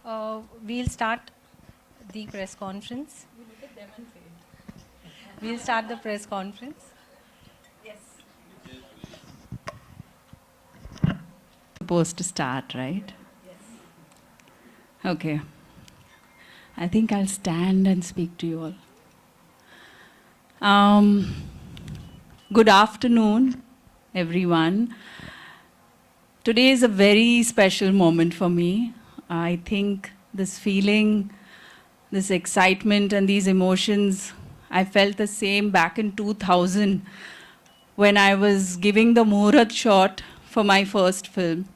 We'll start the press conference. You look at them and say. We'll start the press conference. Yes. Supposed to start, right? Yes. Okay. I think I'll stand and speak to you all. Good afternoon, everyone. Today is a very special moment for me. I think this feeling, this excitement and these emotions, I felt the same back in 2000 when I was giving the Muhurat shot for my first film.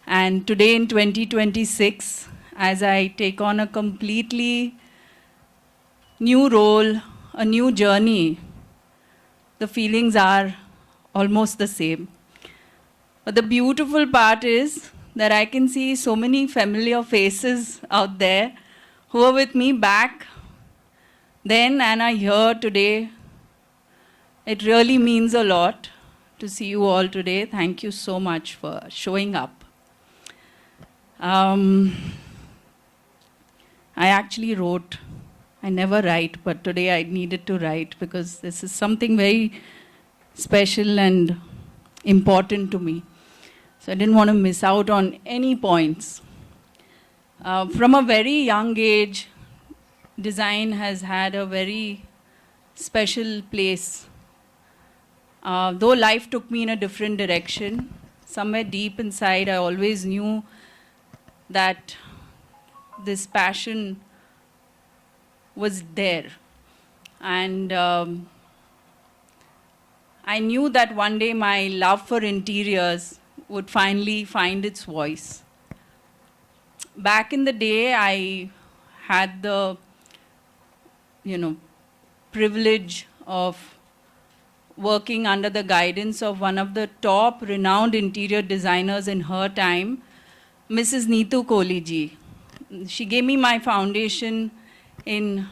And today in 2026, as I take on a completely new role, a new journey, the feelings are almost the same. But the beautiful part is that I can see so many familiar faces out there who were with me back then and are here today. It really means a lot to see you all today. Thank you so much for showing up. I actually wrote, I never write, but today I needed to write because this is something very special and important to me. So I didn't want to miss out on any points. From a very young age, design has had a very special place. Though life took me in a different direction, somewhere deep inside I always knew that this passion was there. And I knew that one day my love for interiors would finally find its voice. Back in the day, I had the, privilege of working under the guidance of one of the top renowned interior designers in her time, Mrs. Neetu Kohli ji. She gave me my foundation in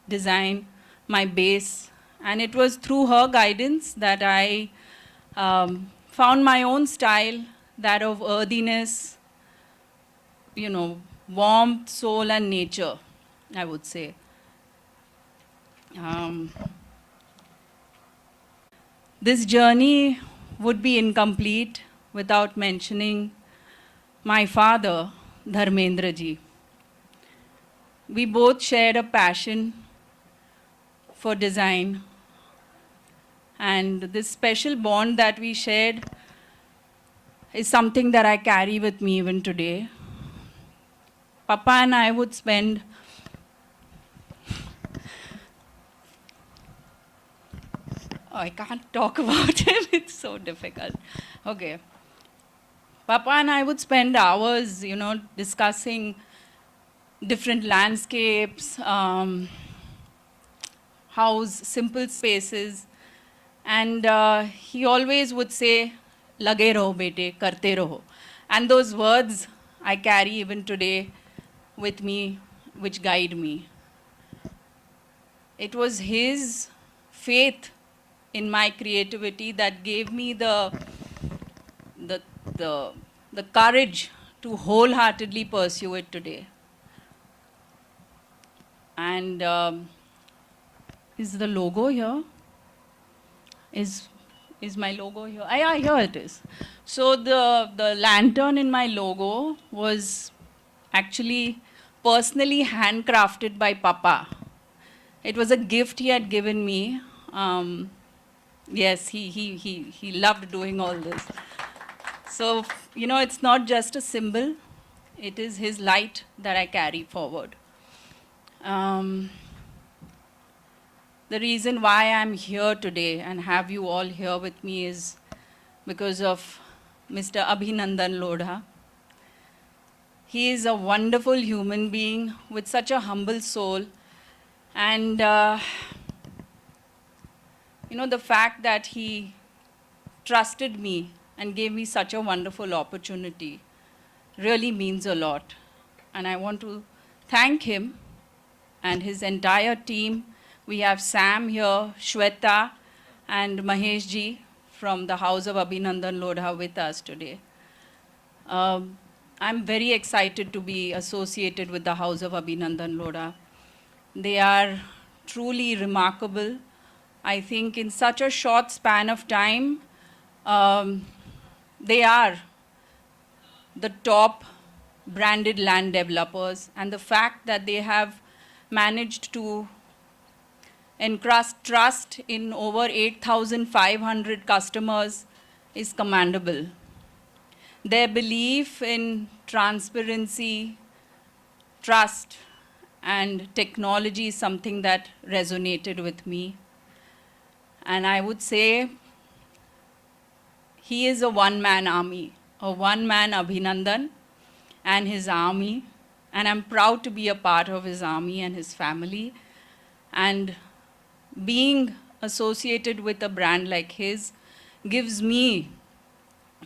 design, my base, and it was through her guidance that I found my own style, that of earthiness, warmth, soul, and nature, I would say. This journey would be incomplete without mentioning my father, Dharmendra ji. We both shared a passion for design, and this special bond that we shared is something that I carry with me even today. Papa and I would spend I can't talk about it, it's so difficult. Okay. Papa and I would spend hours, discussing different landscapes, house, simple spaces. And he always would say, lage raho bete, karte raho. And those words I carry even today with me, which guide me. It was his faith in my creativity that gave me the courage to wholeheartedly pursue it today. And is the logo here? Is my logo here? Yeah, here it is. So the lantern in my logo was actually personally handcrafted by Papa. It was a gift he had given me. Yes, he loved doing all this. So, it's not just a symbol. It is his light that I carry forward. The reason why I'm here today and have you all here with me is because of Mr. Abhinandan Lodha. He is a wonderful human being with such a humble soul. And, the fact that he trusted me and gave me such a wonderful opportunity really means a lot. And I want to thank him and his entire team. We have Sam here, Shweta, and Mahesh ji from the house of Abhinandan Lodha with us today. I'm very excited to be associated with the House of Abhinandan Lodha. They are truly remarkable. I think in such a short span of time, they are the top branded land developers, and the fact that they have managed to encrust trust in over 8,500 customers is commendable. Their belief in transparency, trust, and technology is something that resonated with me. And I would say he is a one-man army, a one-man Abhinandan and his army. And I'm proud to be a part of his army and his family. And being associated with a brand like his gives me,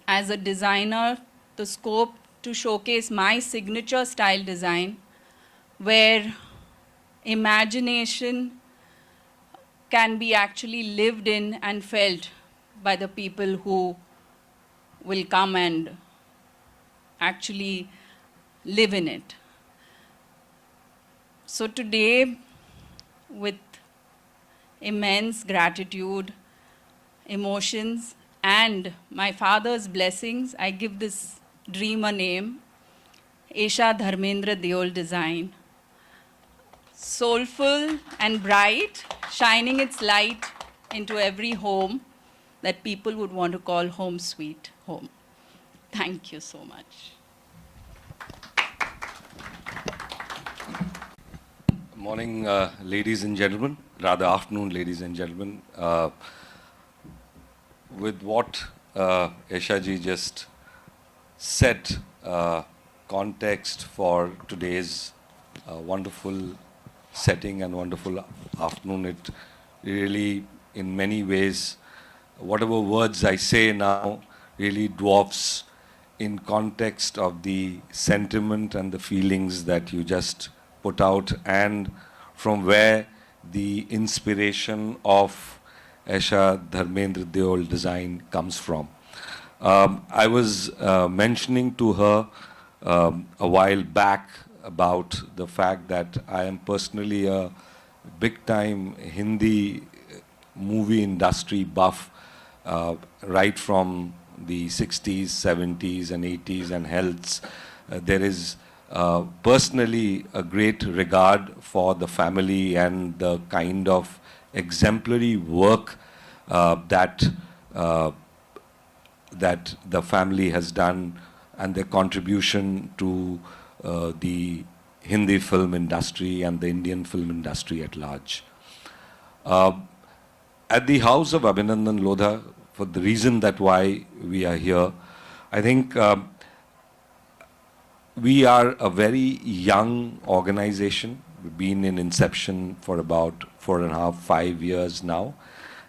as a designer, the scope to showcase my signature style design, where imagination can be actually lived in and felt by the people who will come and actually live in it. So today, with immense gratitude, emotions, and my father's blessings, I give this dream a name, Esha Deol design. Soulful and bright, shining its light into every home that people would want to call home sweet home. Thank you so much. Morning, ladies and gentlemen, rather afternoon, ladies and gentlemen. With what Esha ji just set context for today's wonderful setting and wonderful afternoon, it really, in many ways, whatever words I say now really dwarfs in context of the sentiment and the feelings that you just put out, and from where the inspiration of Esha Deol design comes from. I was mentioning to her a while back about the fact that I am personally a big-time Hindi movie industry buff, right from the 60s, 70s and 80s and hells. There is personally a great regard for the family and the kind of exemplary work that the family has done, and their contribution to the Hindi film industry and the Indian film industry at large. At the House of Abhinandan Lodha, for the reason that why we are here, I think we are a very young organization. We've been in inception for about 4.5, 5 years now.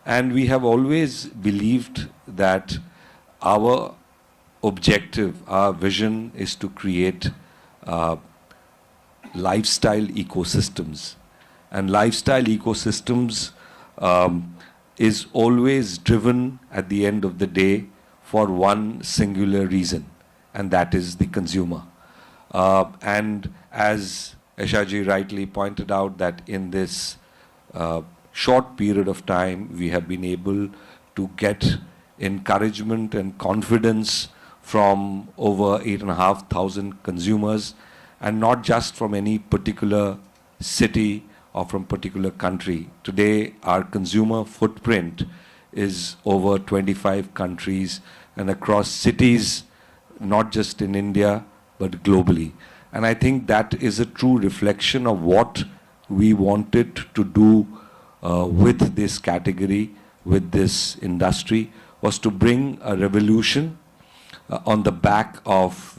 And we have always believed that our objective, our vision is to create lifestyle ecosystems. And lifestyle ecosystems is always driven at the end of the day for one singular reason, and that is the consumer. And as Esha ji rightly pointed out, that in this short period of time, we have been able to get encouragement and confidence from over 8,500 consumers, and not just from any particular city or from particular country. Today, our consumer footprint is over 25 countries and across cities, not just in India, but globally. And I think that is a true reflection of what we wanted to do with this category, with this industry, was to bring a revolution on the back of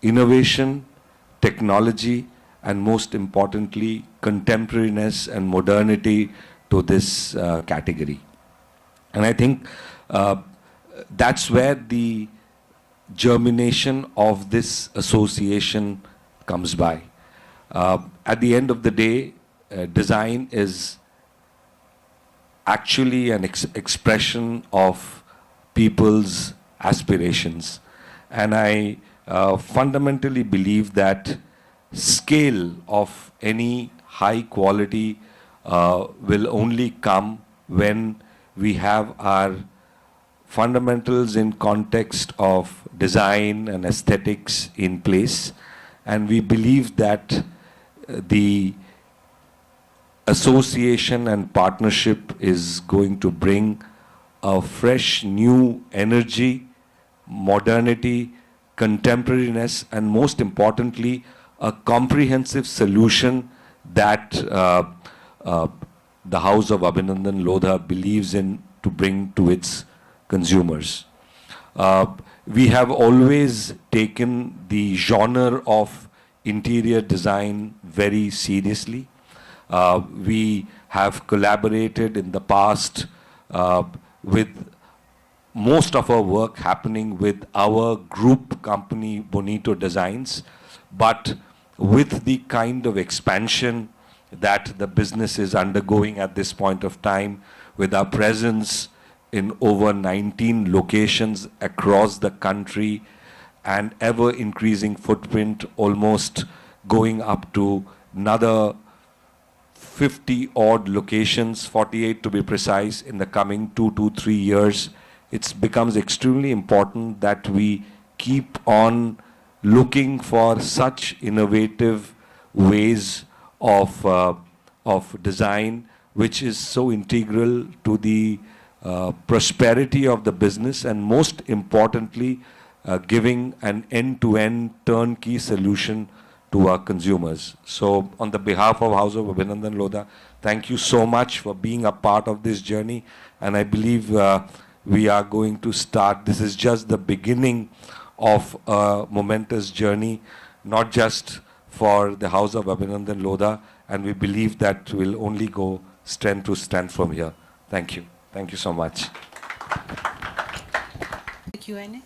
innovation, technology, and most importantly, contemporariness and modernity to this category. And I think that's where the germination of this association comes by. At the end of the day, design is actually an expression of people's aspirations. and I fundamentally believe that scale of any high quality will only come when we have our fundamentals in context of design and aesthetics in place, and we believe that the association and partnership is going to bring a fresh new energy, modernity, contemporariness, and most importantly, a comprehensive solution that the House of Abhinandan Lodha believes in to bring to its consumers. We have always taken the genre of interior design very seriously. We have collaborated in the past with most of our work happening with our group company Bonito Designs, but with the kind of expansion that the business is undergoing at this point of time, with our presence in over 19 locations across the country and ever increasing footprint, almost going up to another 50 odd locations, 48 to be precise, in the coming 2 to 3 years. It becomes extremely important that we keep on looking for such innovative ways of design, which is so integral to the prosperity of the business, and most importantly, giving an end-to-end turnkey solution to our consumers. So on the behalf of House of Abhinandan Lodha, thank you so much for being a part of this journey, and I believe we are going to start. This is just the beginning of a momentous journey, not just for the House of Abhinandan Lodha, and we believe that will only go strength to strength from here. Thank you. Thank you so much. Q&A.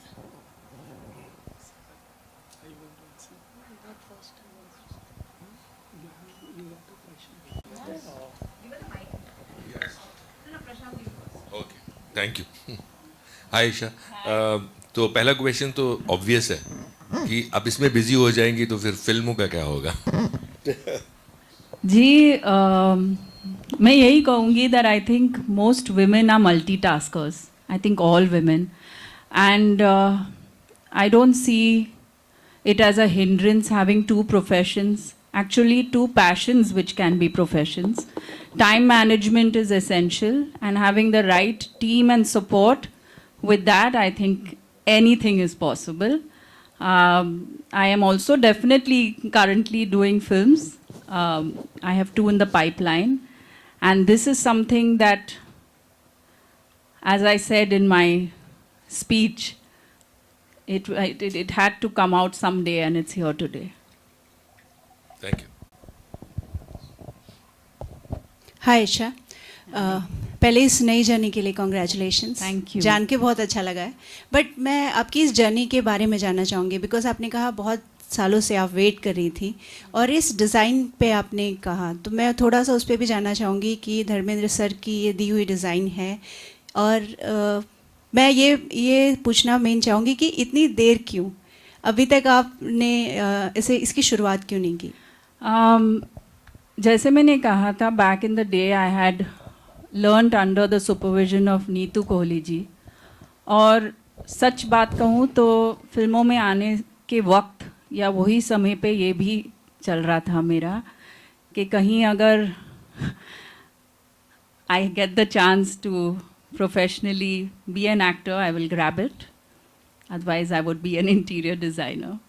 Okay thank you hi Isha तो पहला question तो obvious है कि आप इसमें busy हो जाएंगी तो फिर फिल्मों का क्या होगा जी मैं यही कहूँगी that I think most women are multitaskers. I think all women. And I don't see it as a hindrance having two professions. Actually, two passions which can be professions. Time management is essential, and having the right team and support, with that, I think anything is possible. I am also definitely currently doing films. I have 2 in the pipeline. And this is something that, as I said in my speech, it had to come out someday, and it's here today. Thank you hi Isha पहले इस नई journey के लिए congratulations. Thank you. जान के बहुत अच्छा लगा है. बट मैं आपकी इस जर्नी के बारे में जानना चाहूँगी, बिकॉज आपने कहा बहुत सालों से आप वेट कर रही थी और इस डिज़ाइन पे आपने कहा, तो मैं थोड़ा सा उस पर भी जानना चाहूँगी कि धर्मेंद्र सर की ये दी हुई डिज़ाइन है, और मैं ये पूछना मेन चाहूँगी कि इतनी देर क्यों, अभी तक आपने इसकी शुरुआत क्यों नहीं की? जैसे मैंने कहा था, back in the day I had learned under the supervision of Neetu Kohli ji, और सच बात कहूँ तो फिल्मों में आने के वक्त या वही समय पे ये भी चल रहा था मेरा कि कहीं अगर I get the chance to professionally be an actor, I will grab it, otherwise I would be an interior designer.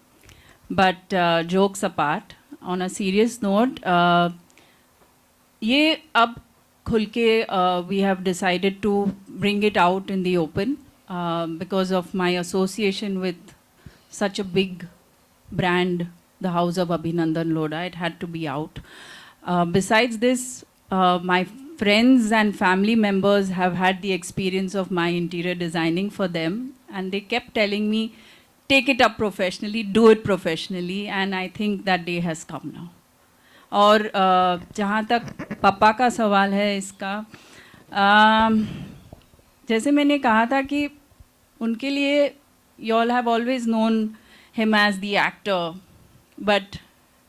But jokes apart, on a serious note, ये अब खुल के we have decided to bring it out in the open because of my association with such a big brand, the House of Abhinandan Lodha. It had to be out. Besides this, my friends and family members have had the experience of my interior designing for them, and they kept telling me, take it up professionally, do it professionally, and I think that day has come now. और जहाँ तक पापा का सवाल है इसका, जैसे मैंने कहा था कि उनके लिए you all have always known him as the actor, but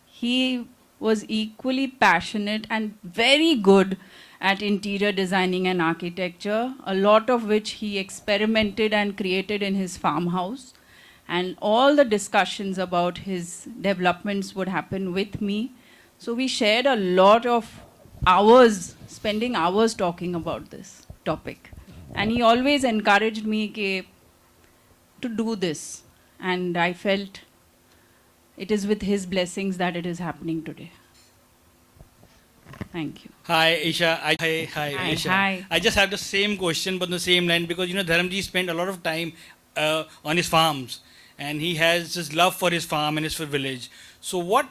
he was equally passionate and very good at interior designing and architecture, a lot of which he experimented and created in his farmhouse. And all the discussions about his developments would happen with me. So we shared a lot of hours, spending hours talking about this topic. And he always encouraged me to do this. And I felt it is with his blessings that it is happening today. Thank you. Hi, Isha. Hi, Hi, Isha. hi. I just have the same question, but on the same line, because Dharamji spent a lot of time on his farms, and he has this love for his farm and his village. So, what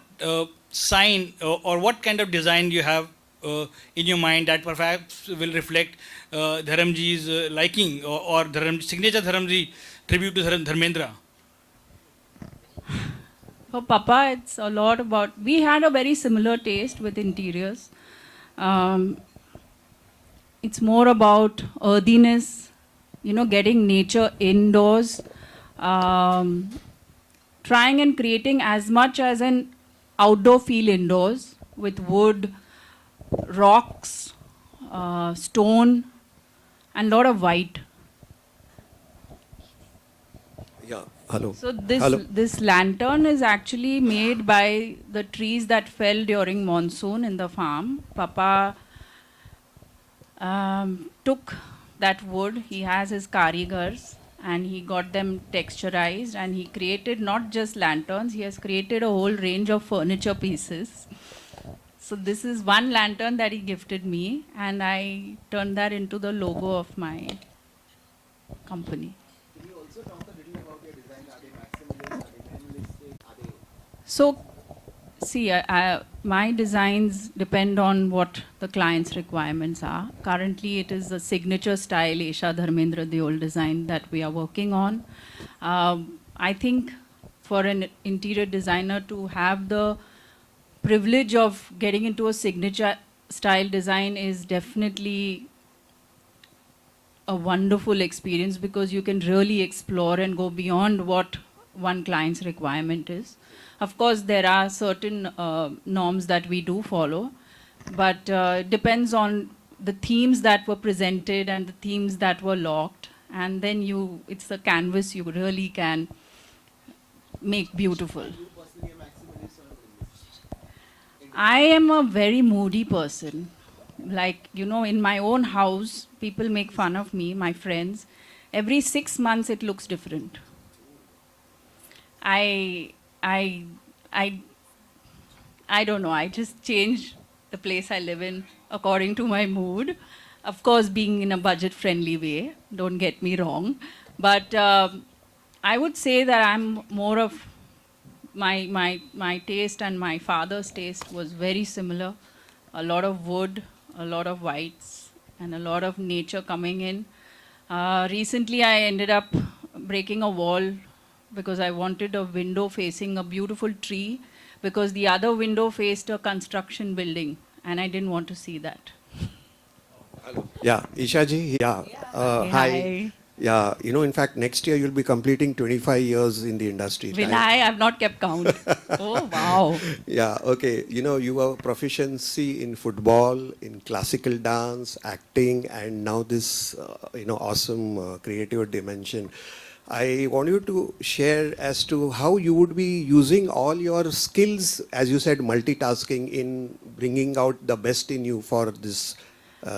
sign or what kind of design do you have in your mind that perhaps will reflect Dharamji's liking or signature Dharamji tribute to Dharmendra? For Papa, it's a lot about, we had a very similar taste with interiors. It's more about earthiness, getting nature indoors, trying and creating as much as an outdoor feel indoors with wood, rocks, stone, and a lot of white. Yeah, hello. So this Hello. this lantern is actually made by the trees that fell during monsoon in the farm. Papa took that wood. He has his karigars and he got them texturized and he created not just lanterns. He has created a whole range of furniture pieces. So this is one lantern that he gifted me, and I turned that into the logo of my company. Can you also talk a little about your design? Are they maximalist? Are they minimalistic? Are they... So, see, my designs depend on what the client's requirements are. Currently, it is the signature style Esha Deol design that we are working on. I think for an interior designer to have the privilege of getting into a signature style design is definitely a wonderful experience because you can really explore and go beyond what one client's requirement is. Of course, there are certain norms that we do follow, but it depends on the themes that were presented and the themes that were locked, and then it's the canvas you really can make beautiful. Are you personally a maximalist or a minimalist? I am a very moody person. Like, in my own house, people make fun of me, my friends. Every 6 months, it looks different. I don't know. I just change the place I live in according to my mood. Of course, being in a budget-friendly way. Don't get me wrong. But I would say that I'm more of my taste and my father's taste was very similar. A lot of wood, a lot of whites, and a lot of nature coming in. Recently, I ended up breaking a wall because I wanted a window facing a beautiful tree because the other window faced a construction building and I didn't want to see that. Hello. Yeah, Isha ji. Yeah. Hi. Yeah, in fact, next year you'll be completing 25 years in the industry. Will I? I've not kept count. Oh, wow. Yeah, okay. You have proficiency in football, in classical dance, acting, and now this, awesome creative dimension. I want you to share as to how you would be using all your skills, as you said, multitasking in bringing out the best in you for this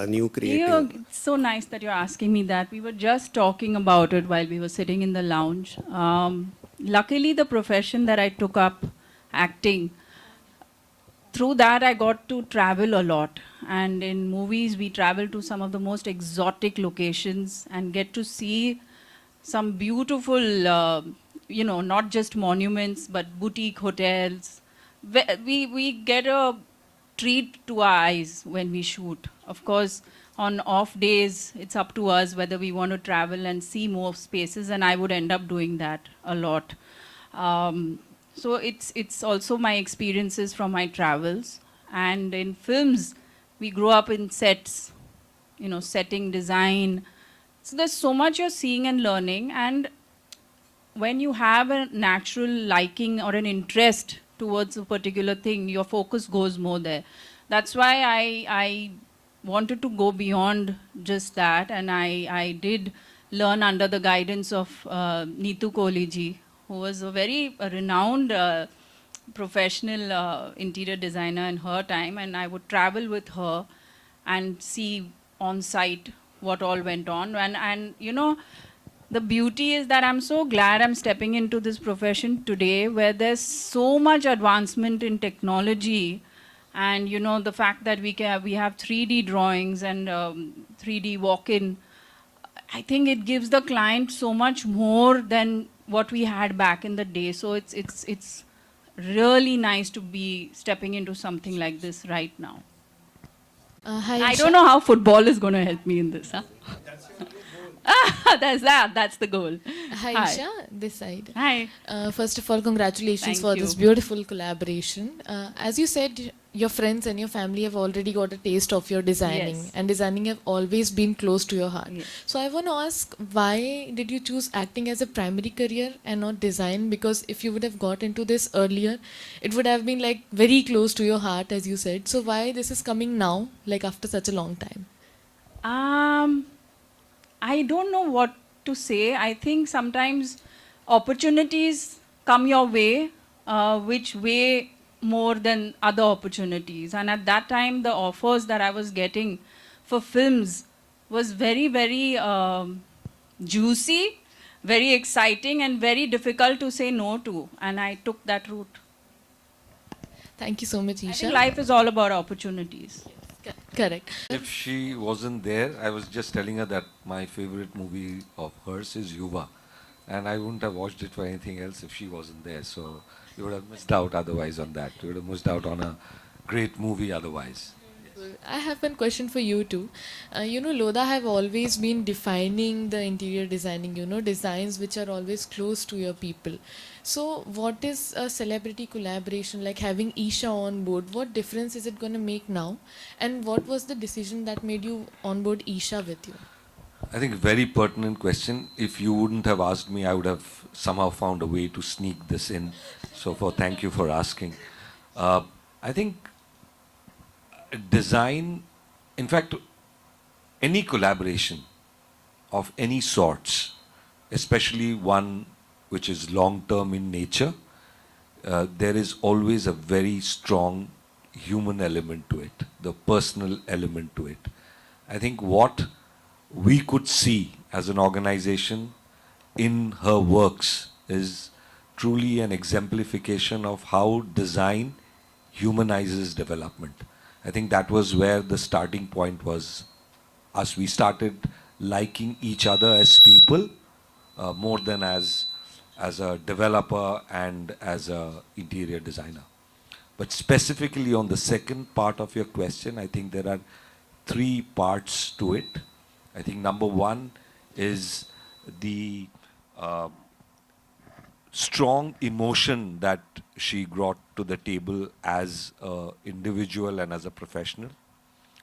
new creative. It's so nice that you're asking me that. We were just talking about it while we were sitting in the lounge. Luckily, the profession that I took up, acting, through that I got to travel a lot. And in movies, we travel to some of the most exotic locations and get to see some beautiful, not just monuments, but boutique hotels. We get a treat to our eyes when we shoot. Of course, on off days, it's up to us whether we want to travel and see more spaces, and I would end up doing that a lot. So it's also my experiences from my travels. And in films, we grow up in sets, setting design. So there's so much you're seeing and learning. And when you have a natural liking or an interest towards a particular thing, your focus goes more there. That's why I wanted to go beyond just that, and I did learn under the guidance of Neetu Kohli ji, who was a very renowned professional interior designer in her time, and I would travel with her and see on site what all went on. And you know, the beauty is that I'm so glad I'm stepping into this profession today where there's so much advancement in technology, and you know, the fact that we have 3D drawings and 3D walk-in. I think it gives the client so much more than what we had back in the day. So it's really nice to be stepping into something like this right now. Hi, I Isha. don't know how football is going to help me in this. Huh? That's the goal. Hi, Hi. Isha, this side. Hi. First of all, congratulations Thank for you. this beautiful collaboration. As you said, your friends and your family have already got a taste of your designing, Yes. and designing have always been close to your heart. Yes. So I want to ask, why did you choose acting as a primary career and not design? Because if you would have got into this earlier, it would have been like very close to your heart, as you said. So why this is coming now, like after such a long time? I don't know what to say. I think sometimes opportunities come your way, which weigh more than other opportunities. And at that time, the offers that I was getting for films was very, very juicy, very exciting, and very difficult to say no to. And I took that route. Thank you so much, I Isha. think life is all about opportunities. Correct. If she wasn't there, I was just telling her that my favorite movie of hers is Yuva. And I wouldn't have watched it for anything else if she wasn't there. So you would have missed out otherwise on that. You would have missed out on a great movie otherwise. I have one question for you too. Lodha have always been defining the interior designing, designs which are always close to your people. So what is a celebrity collaboration, like having Isha on board? What difference is it going to make now? And what was the decision that made you onboard Isha with you? I think a very pertinent question. If you wouldn't have asked me, I would have somehow found a way to sneak this in. So thank you for asking. I think design, in fact, any collaboration of any sorts, especially one which is long-term in nature, there is always a very strong human element to it, the personal element to it. I think what we could see as an organization in her works is truly an exemplification of how design humanizes development. I think that was where the starting point was. As we started liking each other as people more than as a developer and as a interior designer. But specifically on the second part of your question, I think there are three parts to it. I think number one is the strong emotion that she brought to the table as an individual and as a professional.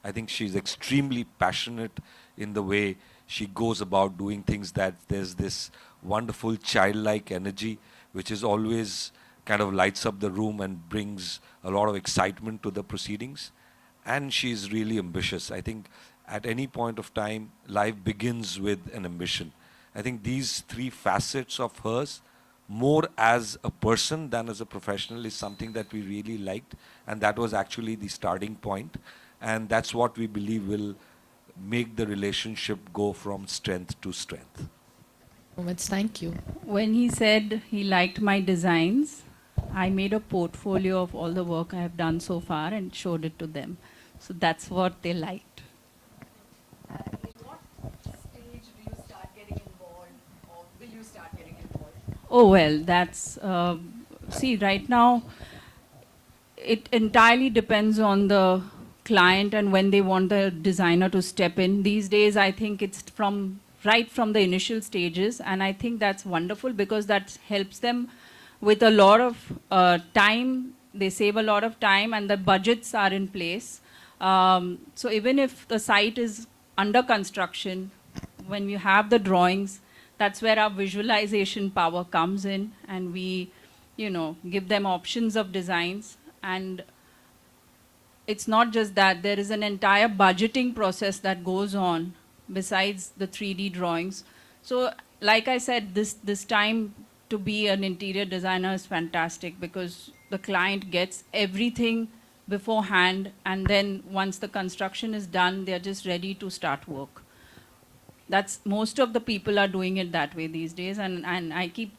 I think she's extremely passionate in the way she goes about doing things, that there's this wonderful childlike energy which is always kind of lights up the room and brings a lot of excitement to the proceedings. And she's really ambitious. I think at any point of time, life begins with an ambition. I think these three facets of hers, more as a person than as a professional, is something that we really liked, and that was actually the starting point, and that's what we believe will make the relationship go from strength to strength. Thank you. When he said he liked my designs, I made a portfolio of all the work I have done so far and showed it to them. So that's what they liked. Oh, well, that's, see, right now, it entirely depends on the client and when they want the designer to step in. These days, I think it's right from the initial stages, and I think that's wonderful because that helps them with a lot of time. They save a lot of time, and the budgets are in place. So even if the site is under construction, when you have the drawings, that's where our visualization power comes in, and we, give them options of designs. And it's not just that, there is an entire budgeting process that goes on besides the 3D drawings. So, like I said, this time to be an interior designer is fantastic because the client gets everything beforehand, and then once the construction is done, they're just ready to start work. That's most of the people are doing it that way these days, and I keep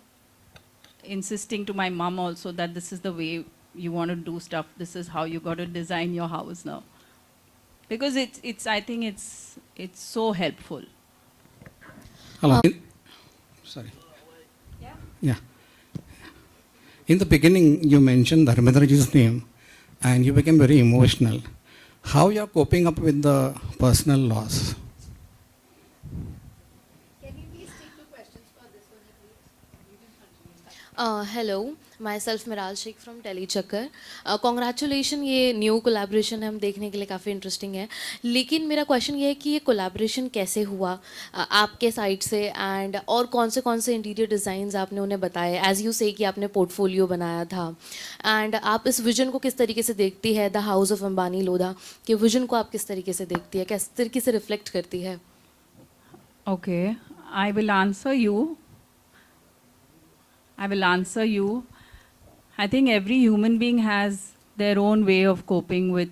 insisting to my mom also that this is the way you want to do stuff. This is how you got to design your house now, because I think it's so helpful. Hello. Sorry. Yeah. In the beginning, you mentioned Dharmendraji's name, and you became very emotional. How you are coping up with the personal loss? Hello, myself Miral Sheikh from Telechakkar. Congratulations, ये new collaboration है, हम देखने के लिए काफ़ी interesting है. लेकिन मेरा क्वेश्चन ये है कि ये कोलैबोरेशन कैसे हुआ आपके साइड से, एंड और कौन से इंटीरियर डिज़ाइंस आपने उन्हें बताए, एज यू से कि आपने पोर्टफोलियो बनाया था, एंड आप इस विजन को किस तरीके से देखती है, the house of Ambani Lodha के विजन को आप किस तरीके से देखती है, किस तरीके से रिफ्लेक्ट करती है? Okay, I will answer you. I think every human being has their own way of coping with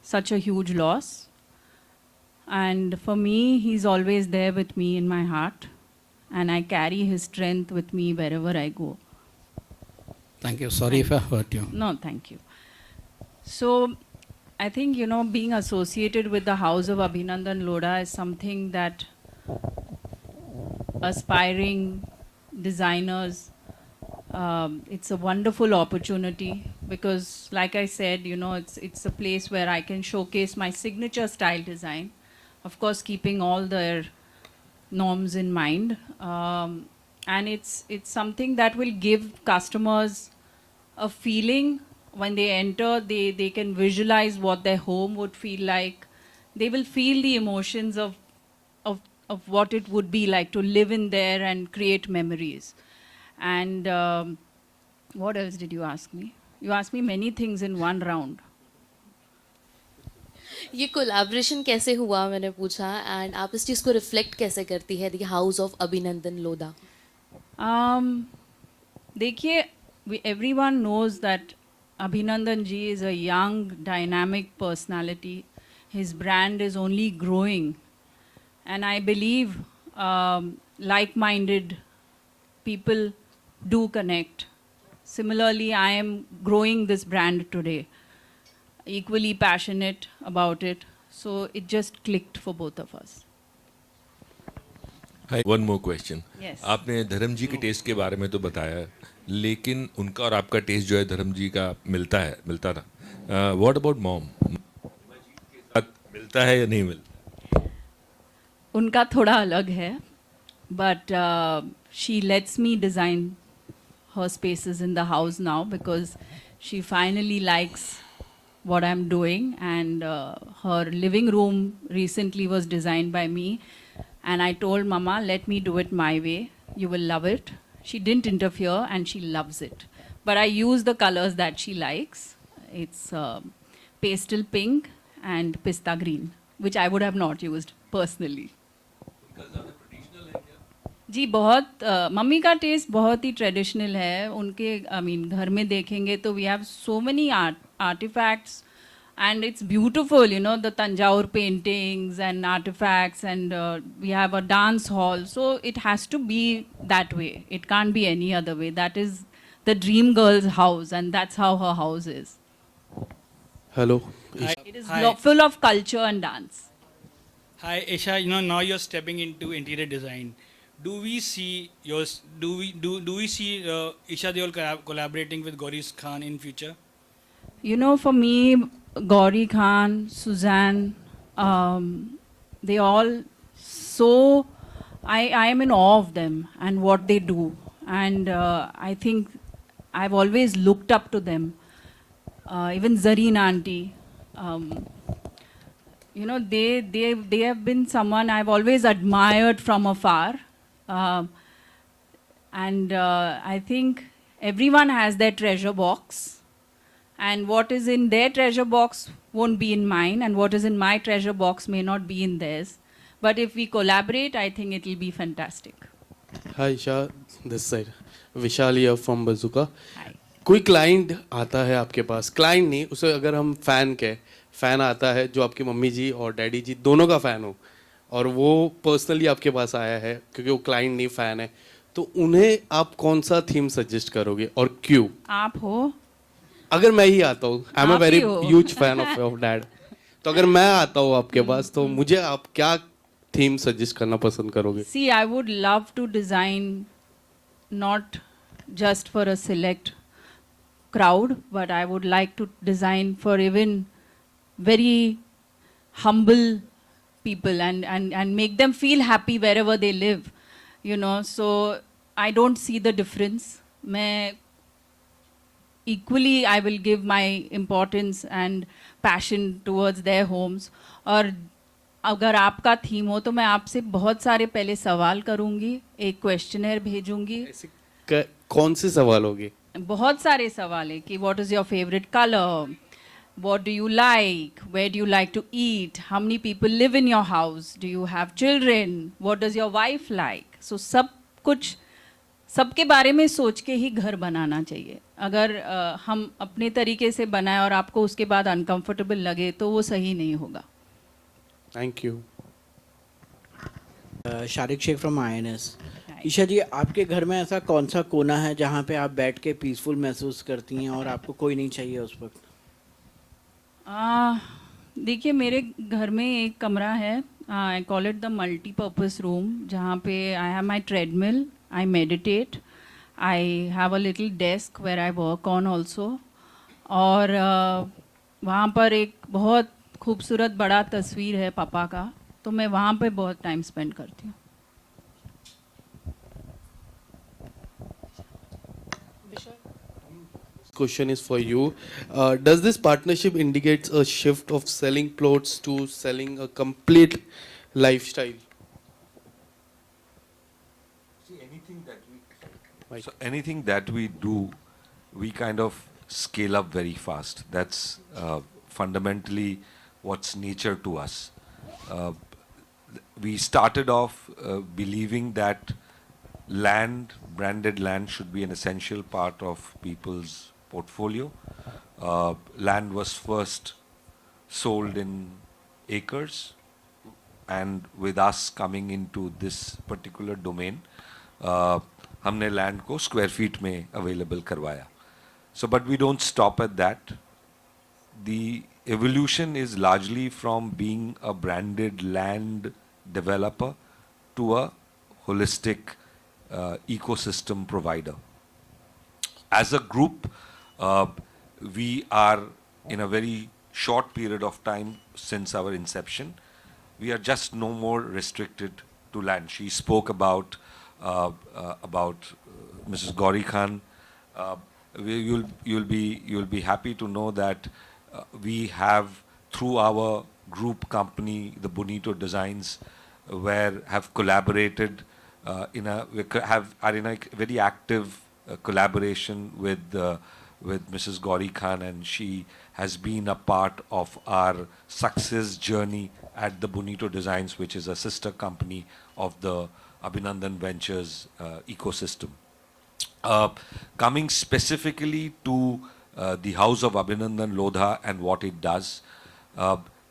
such a huge loss. And for me, he's always there with me in my heart. And I carry his strength with me wherever I go. Thank you. Sorry if I hurt you. No, thank you. So, I think, being associated with the house of Abhinandan Lodha is something that aspiring designers, it's a wonderful opportunity because, like I said, it's a place where I can showcase my signature style design, of course keeping all their norms in mind, and it's something that will give customers a feeling. When they enter, they can visualize what their home would feel like. They will feel the emotions of what it would be like to live in there and create memories. And what else did you ask me? You asked me many things in one round. ये collaboration कैसे हुआ मैंने पूछा, and आप इस चीज़ को reflect कैसे करती है, द हाउस ऑफ अभिनंदन लोधा? देखिए, everyone knows that Abhinandan ji is a young, dynamic personality. His brand is only growing. And I believe like-minded people do connect. Similarly, I am growing this brand today, equally passionate about it. So it just clicked for both of us. Hi, one more question. Yes. आपने धर्म जी के test के बारे में तो बताया, लेकिन उनका और आपका टेस्ट जो है धर्म जी का मिलता था. What about mom? मिलता है या नहीं मिलता? उनका थोड़ा अलग है, but she lets me design her spaces in the house now because she finally likes what I'm doing, and her living room recently was designed by me, and I told Mama, let me do it my way, you will love it. She didn't interfere and she loves it. But I use the colors that she likes. It's pastel pink and pista green, which I would have not used personally. जी बहुत mummy का test बहुत ही traditional है उनके. I mean घर में देखेंगे तो we have so many artifacts and it's beautiful, the Tanjore paintings and artifacts, and we have a dance hall, so it has to be that way. It can't be any other way. That is the dream girl's house, and that's how her house is. Hello. It is full of culture and dance. Hi, Esha. Now you're stepping into interior design. Do we see Esha Deol collaborating with Gauri Khan in future? For me, Gauri Khan, Suzanne, they all so, I am in awe of them and what they do. And I think I've always looked up to them. Even Zareen auntie, they have been someone I've always admired from afar. Um, and I think everyone has their treasure box. And what is in their treasure box won't be in mine, and what is in my treasure box may not be in theirs. But if we collaborate, I think it will be fantastic. Hi Isha, this side. Vishal here from Buzzzooka. Hi. कोई client आता है आपके पास, client नहीं, उसे अगर हम fan कहें, fan आता है जो आपकी मम्मी जी और डैडी जी दोनों का फ़ैन हो, और वो पर्सनली आपके पास आया है क्योंकि वो क्लाइंट नहीं फ़ैन है, तो उन्हें आप कौन सा थीम सजेस्ट करोगे और क्यों? आप हो? अगर मैं ही आता हूँ, आई एम अ आप वेरी ही हो। Huge fan of your dad, तो अगर मैं आता हूँ आपके पास तो मुझे आप क्या थीम सजेस्ट करना पसंद करोगे? See, I would love to design not just for a select crowd, but I would like to design for even very humble people and make them feel happy wherever they live, you know. So I don't see the difference. मैं equally I will give my importance and passion towards their homes. और अगर आपका theme हो तो मैं आपसे बहुत सारे पहले सवाल करूँगी, एक क्वेश्चनर भेजूँगी. कौन से सवाल होगे? बहुत सारे सवाल है कि what is your favorite color, what do you like, where do you like to eat, how many people live in your house, do you have children, what does your wife like. So सब कुछ सबके बारे में सोच के ही घर बनाना चाहिए. अगर हम अपने तरीके से बनाएं और आपको उसके बाद अनकंफर्टेबल लगे तो वो सही नहीं होगा. Thank you. Shariq Shaikh from INS. Esha ji, आपके घर में ऐसा कौन सा कोना है जहाँ पे आप बैठ के पीसफुल महसूस करती हैं और आपको कोई नहीं चाहिए उस वक्त? देखिए, मेरे घर में एक कमरा है, I call it the multipurpose room, जहाँ पे I have my treadmill, I meditate, I have a little desk where I work on also. और वहाँ पर एक बहुत खूबसूरत बड़ा तस्वीर है पापा का, तो मैं वहाँ पे बहुत टाइम स्पेंड करती हूँ. Question is for you. Does this partnership indicates a shift of selling plots to selling a complete lifestyle? See, anything that we do, we kind of scale up very fast. That's fundamentally what's nature to us. We started off believing that branded land should be an essential part of people's portfolio. Land was first sold in acres, and with us coming into this particular domain, हमने land को square feet में available करवाया. So, but we don't stop at that. The evolution is largely from being a branded land developer to a holistic ecosystem provider. As a group, we are in a very short period of time since our inception, we are just no more restricted to land. She spoke about Mrs. Gauri Khan. You'll be happy to know that we have, through our group company, the Bonito Designs, have collaborated are in a very active collaboration with Mrs. Gauri Khan, and she has been a part of our success journey at the Bonito Designs, which is a sister company of the Abhinandan Ventures ecosystem. Coming specifically to the house of Abhinandan Lodha and what it does,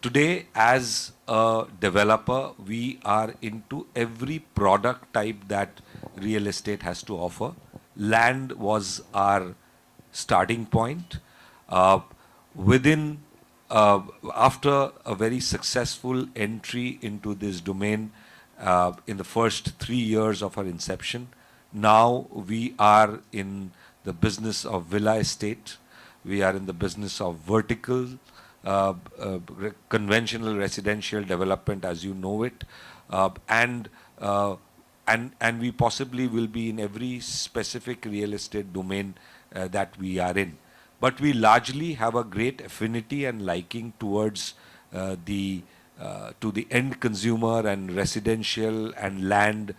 today as a developer, we are into every product type that real estate has to offer. Land was our starting point. After a very successful entry into this domain in the first 3 years of our inception, now we are in the business of villa estate. We are in the business of vertical, conventional residential development as you know it, and we possibly will be in every specific real estate domain that we are in. But we largely have a great affinity and liking towards the to the end consumer and residential and land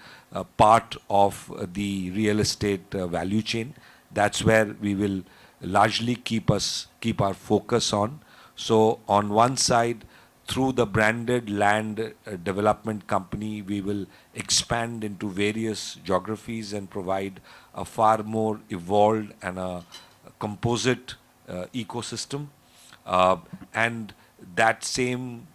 part of the real estate value chain. That's where we will largely keep our focus on. So on one side, through the branded land development company, we will expand into various geographies and provide a far more evolved and a composite ecosystem. And that same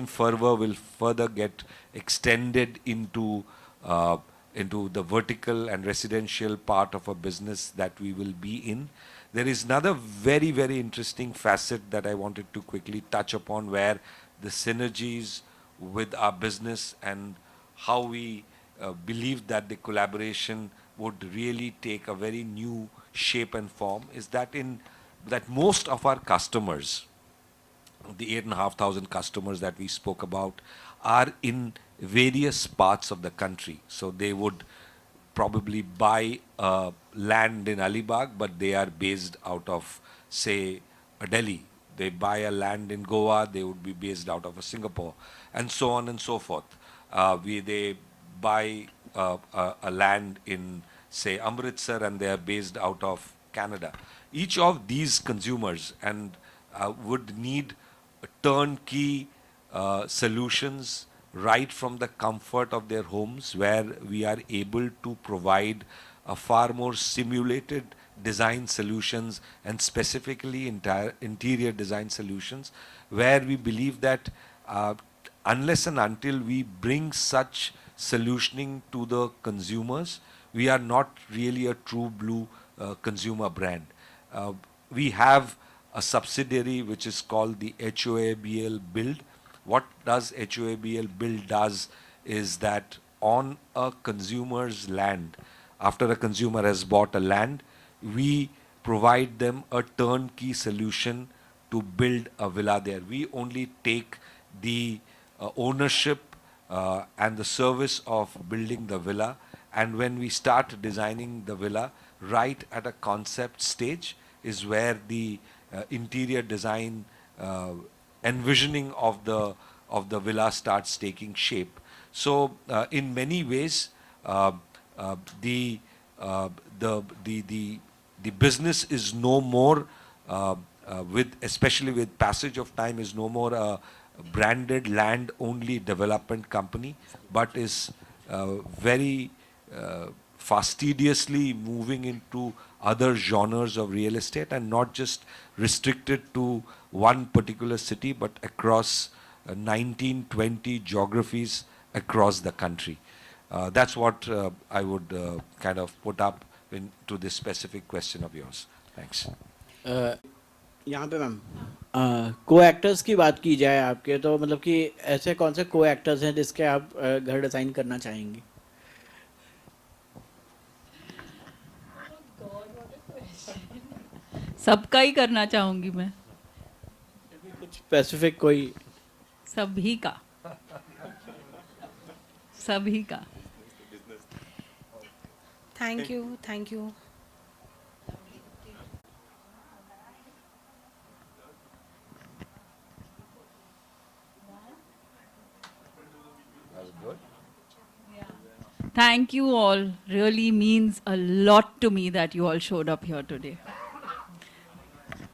fervor will further get extended into the vertical and residential part of a business that we will be in. There is another very, very interesting facet that I wanted to quickly touch upon, where the synergies with our business and how we believe that the collaboration would really take a very new shape and form, is that most of our customers, the 8,500 customers that we spoke about, are in various parts of the country. So they would probably buy land in Alibag, but they are based out of, say, Delhi. They buy a land in Goa, they would be based out of Singapore, and so on and so forth. They buy a land in, say, Amritsar, and they are based out of Canada. Each of these consumers would need turnkey solutions right from the comfort of their homes, where we are able to provide a far more simulated design solutions, and specifically interior design solutions, where we believe that unless and until we bring such solutioning to the consumers, we are not really a true blue consumer brand. We have a subsidiary which is called the HOABL Build. What does HOABL Build does is that on a consumer's land, after a consumer has bought a land, we provide them a turnkey solution to build a villa there. We only take the ownership and the service of building the villa, and when we start designing the villa, right at a concept stage is where the interior design envisioning of the villa starts taking shape. So in many ways, the business is no more especially with passage of time, is no more a branded land only development company, but is very fastidiously moving into other genres of real estate, and not just restricted to one particular city, but across 19, 20 geographies across the country. That's what I would kind of put up to this specific question of yours. Thanks. यहाँ पे ma'am को actors की बात की जाए आपके, तो मतलब कि ऐसे कौन से को एक्टर्स हैं जिसके आप घर डिज़ाइन करना चाहेंगे? सबका ही करना चाहूंगी मैं। कुछ स्पेसिफिक कोई? सभी का, सभी का। Thank you, thank you. Thank you all. Really means a lot to me that you all showed up here today.